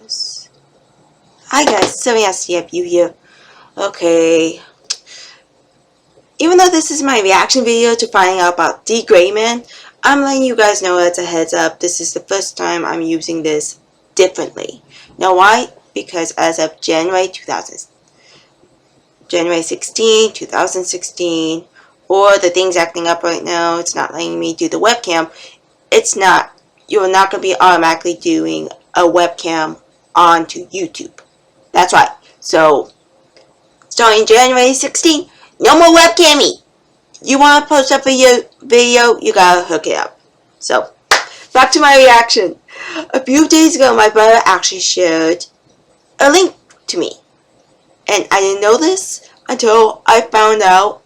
videos. Hi guys, SemiSTFU here. Okay. Even though this is my reaction video to finding out about D.Gray Man, I'm letting you guys know as a heads up, this is the first time I'm using this differently. Know why? Because as of January 16, 2016, or the thing's acting up right now, it's not letting me do the webcam. You're not going to be automatically doing a webcam onto YouTube. That's right. So, starting January 16, no more webcamming. You want to post a video, you gotta hook it up. So, back to my reaction. A few days ago, my brother actually shared a link to me. And I didn't know this until I found out,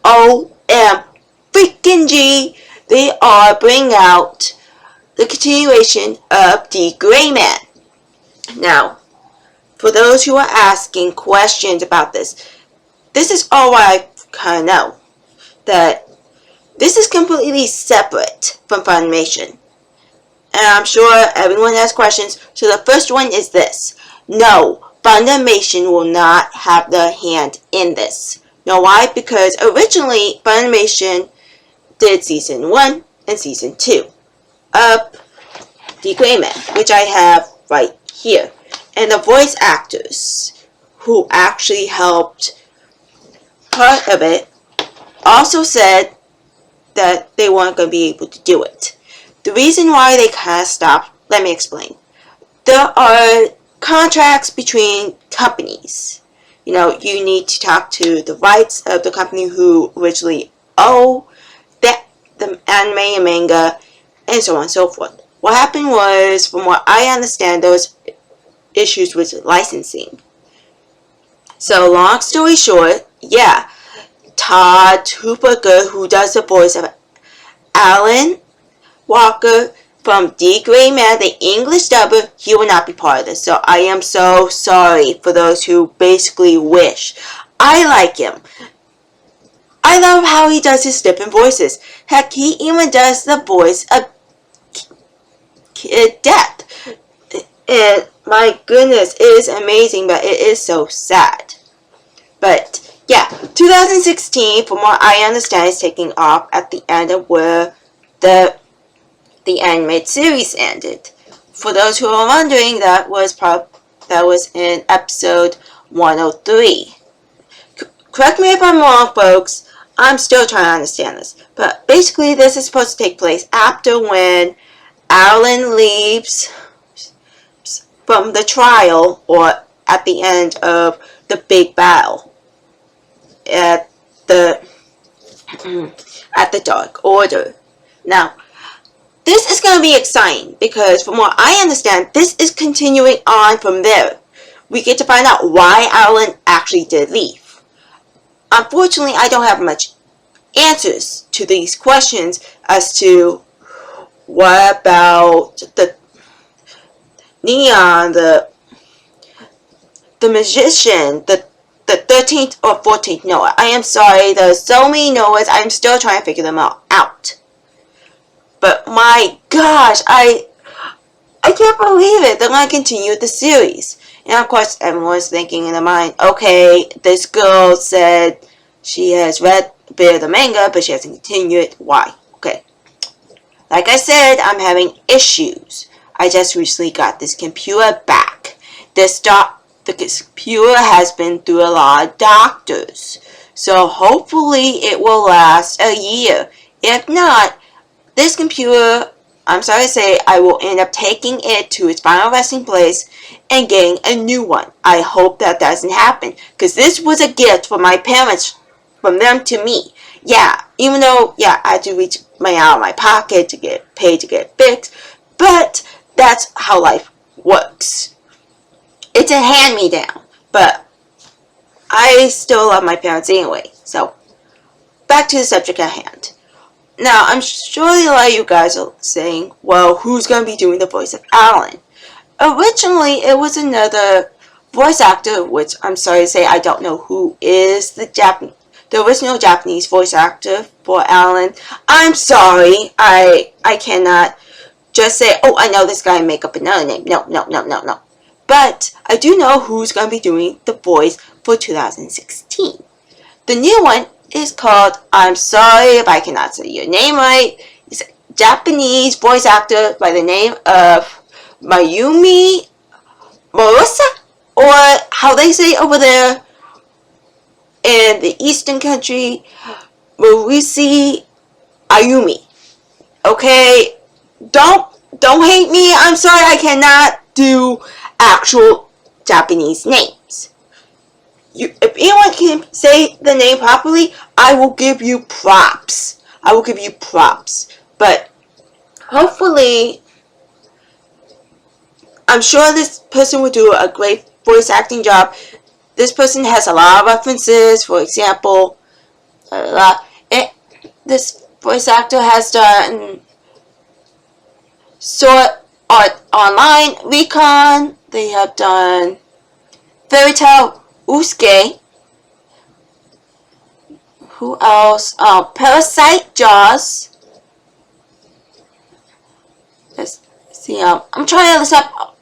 OM freaking G, they are bringing out the continuation of D.Gray Man. Now, for those who are asking questions about this is all I kind of know. That this is completely separate from Funimation. And I'm sure everyone has questions. So the first one is this. No, Funimation will not have their hand in this. Know why? Because originally Funimation did Season 1 and Season 2 of D.Gray Man, which I have right here. And the voice actors who actually helped part of it also said that they weren't going to be able to do it. The reason why they kind of stopped, let me explain. There are contracts between companies. You know, you need to talk to the rights of the company who originally owe the anime and manga, and so on and so forth. What happened was, from what I understand, there was issues with licensing. So, long story short, yeah, Todd Hooper, who does the voice of Alan Walker from D.Gray Man, the English dubber, he will not be part of this. So I am so sorry for those who basically wish. I like him. I love how he does his different voices. Heck, he even does the voice of Kid Death. And my goodness, it is amazing, but it is so sad. But yeah, 2016, from what I understand, is taking off at the end of where the animated series ended. For those who are wondering, that was in episode 103. Correct me if I'm wrong, folks. I'm still trying to understand this. But basically, this is supposed to take place after when Alan leaves from the trial, or at the end of the big battle at the Dark Order. Now, this is going to be exciting because from what I understand, this is continuing on from there. We get to find out why Alan actually did leave. Unfortunately, I don't have much answers to these questions as to what about the Neon, the magician, the 13th or 14th Noah. I am sorry, there's so many Noahs, I'm still trying to figure them out. But my gosh, I can't believe it. They're going to continue the series. And of course, everyone's thinking in their mind, okay, this girl said she has read a bit of the manga, but she hasn't continued it. Why? Okay. Like I said, I'm having issues. I just recently got this computer back. The computer has been through a lot of doctors. So hopefully it will last a year. If not, this computer, I'm sorry to say, I will end up taking it to its final resting place and getting a new one. I hope that doesn't happen, because this was a gift from my parents, from them to me. Yeah, even though, yeah, I had to reach out of my pocket to get paid to get it fixed, but that's how life works. It's a hand-me-down, but I still love my parents anyway. So, back to the subject at hand. Now, I'm sure a lot of you guys are saying, well, who's going to be doing the voice of Alan? Originally, it was another voice actor, which I'm sorry to say I don't know who is the original Japanese voice actor for Alan. I'm sorry, I cannot just say, oh, I know this guy and make up another name. No. But I do know who's going to be doing the voice for 2016. The new one is called, I'm sorry if I cannot say your name right, it's a Japanese voice actor by the name of Mayumi Morosa, or how they say over there in the eastern country, Marisi Ayumi. Okay, don't hate me. I'm sorry I cannot do actual Japanese names. If anyone can say the name properly, I will give you props. I will give you props. But hopefully, I'm sure this person will do a great voice acting job. This person has a lot of references. For example, this voice actor has done Sword Art Online Recon. They have done Fairy Tale Usuke. Who else? Parasite Jaws. Let's see. I'm trying to list up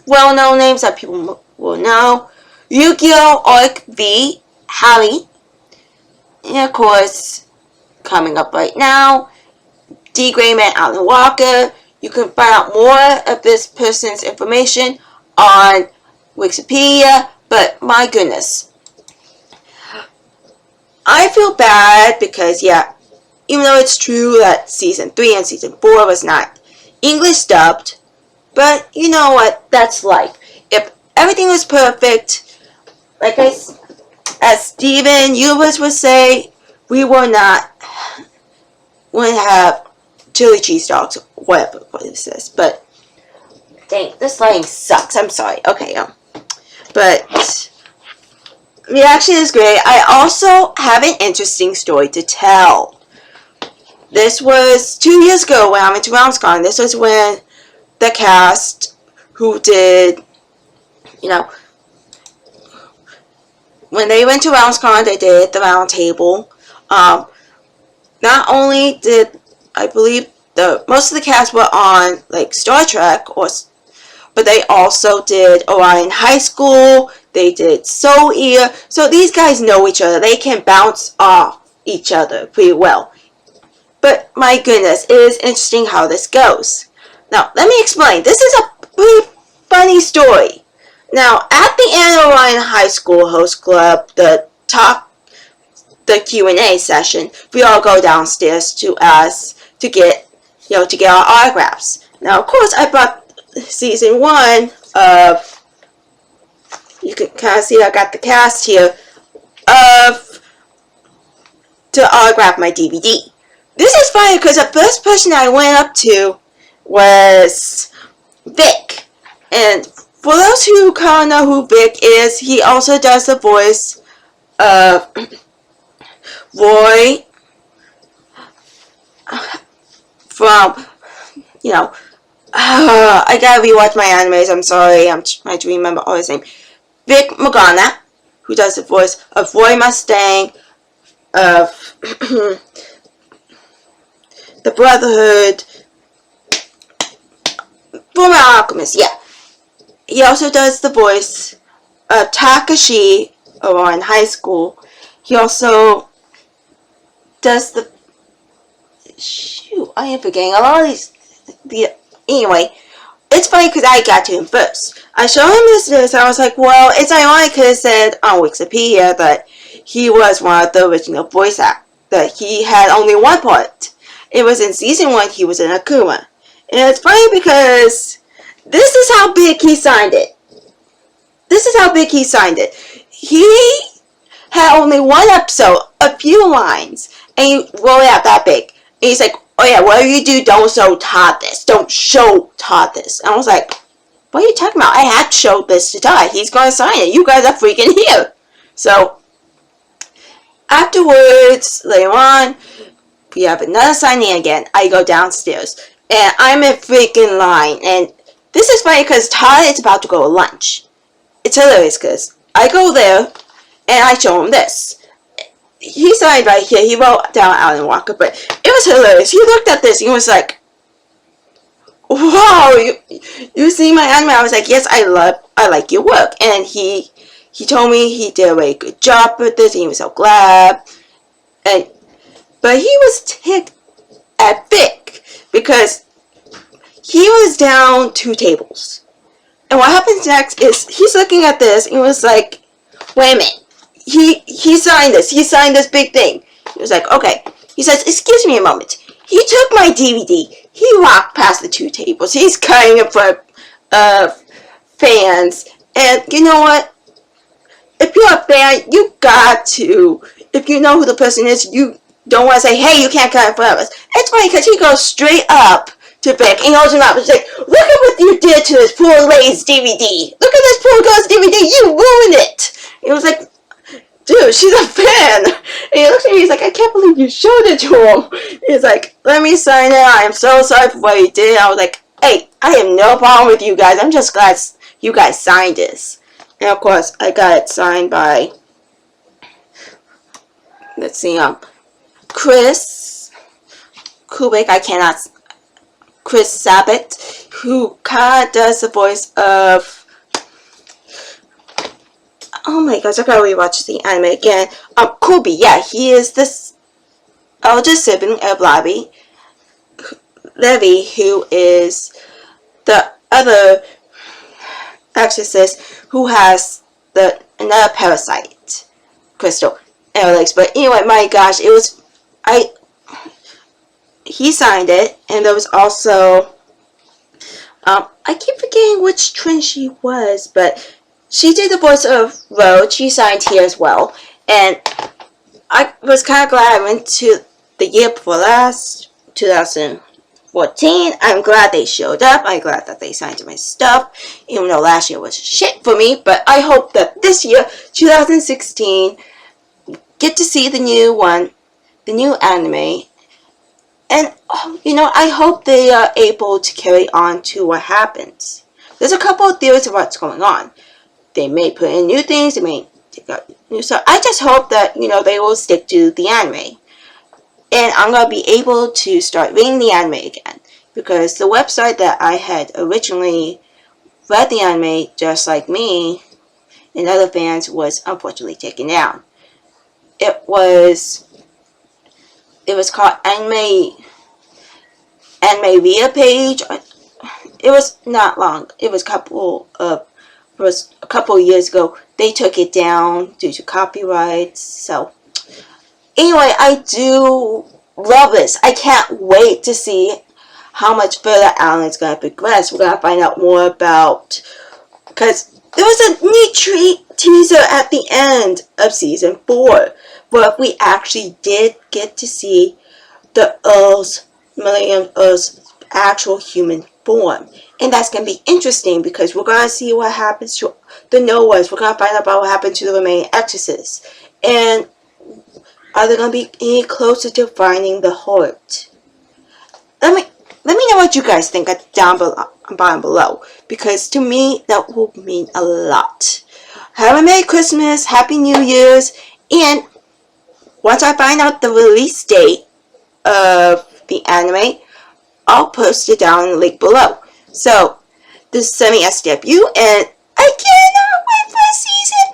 well-known names that people will know. Yu-Gi-Oh! Arc V. Harry. And of course, coming up right now, D.Gray Man, Alan Walker. You can find out more of this person's information on Wikipedia, but my goodness. I feel bad because, yeah, even though it's true that Season 3 and Season 4 was not English dubbed, but you know what, that's life. If everything was perfect, like as Steven Universe would say, we wouldn't have chili cheese dogs, whatever this is. But dang, this lighting sucks. I'm sorry. Okay, but reaction is great. I also have an interesting story to tell. This was 2 years ago when I went to RoundsCon. This was when the cast who did, when they went to RoundsCon, they did the round table. Not only did, I believe, most of the cast were on like Star Trek, but they also did Orion High School. They did Soul Ear. So these guys know each other. They can bounce off each other pretty well. But my goodness, it is interesting how this goes. Now, let me explain. This is a pretty funny story. Now, at the end of Orion High School Host Club, the Q&A session, we all go downstairs to get our autographs. Now, of course, I brought Season 1 of, you can kind of see I got the cast here, to autograph my DVD. This is funny because the first person I went up to was Vic. And for those who kind of know who Vic is, he also does the voice of Roy from, I gotta rewatch my animes, I'm sorry, I'm trying to remember all his name. Vic Morgana, who does the voice of Roy Mustang, of the Brotherhood, Fullmetal Alchemist, yeah. He also does the voice of Takashi in High School. He also does the... Shoot, I am forgetting a lot of these... Anyway, it's funny because I got to him first. I showed him this and I was like, well, it's ironic because it said on Wikipedia that he was one of the original voice actors. That he had only one part. It was in Season 1, he was in Akuma. And it's funny because this is how big he signed it. This is how big he signed it. He had only one episode, a few lines, and he wrote it out that big. And he's like, oh yeah, whatever you do, don't show Todd this. Don't show Todd this. And I was like, what are you talking about? I had to show this to Todd. He's going to sign it. You guys are freaking here. So, afterwards, later on, we have another signing again. I go downstairs, and I'm in freaking line. And this is funny because Todd is about to go to lunch. It's hilarious because I go there, and I show him this. He signed right here. He wrote down Alan Walker, but it was hilarious. He looked at this, and he was like, wow, you see my anime? I was like, yes, I I like your work. And he told me he did a very good job with this, and he was so glad. But he was ticked at Vic because he was down 2 tables. And what happens next is he's looking at this and he was like, wait a minute. He signed this. He signed this big thing. He was like, okay. He says, excuse me a moment. He took my DVD. He walked past the 2 tables. He's cutting it for fans. And you know what? If you're a fan, you got to. If you know who the person is, you don't want to say, hey, you can't cut in front of us. It's funny because he goes straight up to Vic and holds him up and says, look at what you did to this poor lady's DVD. Look at this poor girl's DVD. You ruined it. And it was like, dude, she's a fan. And he looks at me, he's like, I can't believe you showed it to him. He's like, let me sign it. I am so sorry for what you did. I was like, hey, I have no problem with you guys. I'm just glad you guys signed this. And of course, I got it signed by, let's see, Chris Kubik, Chris Sabat, who kind of does the voice of, oh my gosh, I gotta rewatch the anime again. Kubi, yeah, he is this elder sibling of Levy, who is the other exorcist who has another parasite crystal in her legs. But anyway, my gosh, it was, he signed it, and there was also, I keep forgetting which twin she was, but she did the voice of Road. She signed here as well, and I was kind of glad I went to the year before last, 2014. I'm glad they showed up. I'm glad that they signed my stuff, even though last year was shit for me. But I hope that this year, 2016, get to see the new one, the new anime. And, you know, I hope they are able to carry on to what happens. There's a couple of theories of what's going on. They may put in new things, they may take out new stuff. I just hope that, you know, they will stick to the anime. And I'm going to be able to start reading the anime again. Because the website that I had originally read the anime, just like me and other fans, was unfortunately taken down. It was called Anime Via page. It was not long. It was a couple of years ago. They took it down due to copyrights. So anyway, I do love this. I can't wait to see how much further Alan's going to progress. We're going to find out more about, because there was a neat teaser at the end of season 4 where we actually did get to see the Millennium Earth's actual human form. And that's going to be interesting because we're going to see what happens to the Noahs. We're going to find out about what happened to the remaining exorcists. And are they going to be any closer to finding the heart? Let me know what you guys think down below, because to me that will mean a lot. Have a Merry Christmas, Happy New Year's, and once I find out the release date of the anime, I'll post it down in the link below. So, this is Semi SW, and I cannot wait for season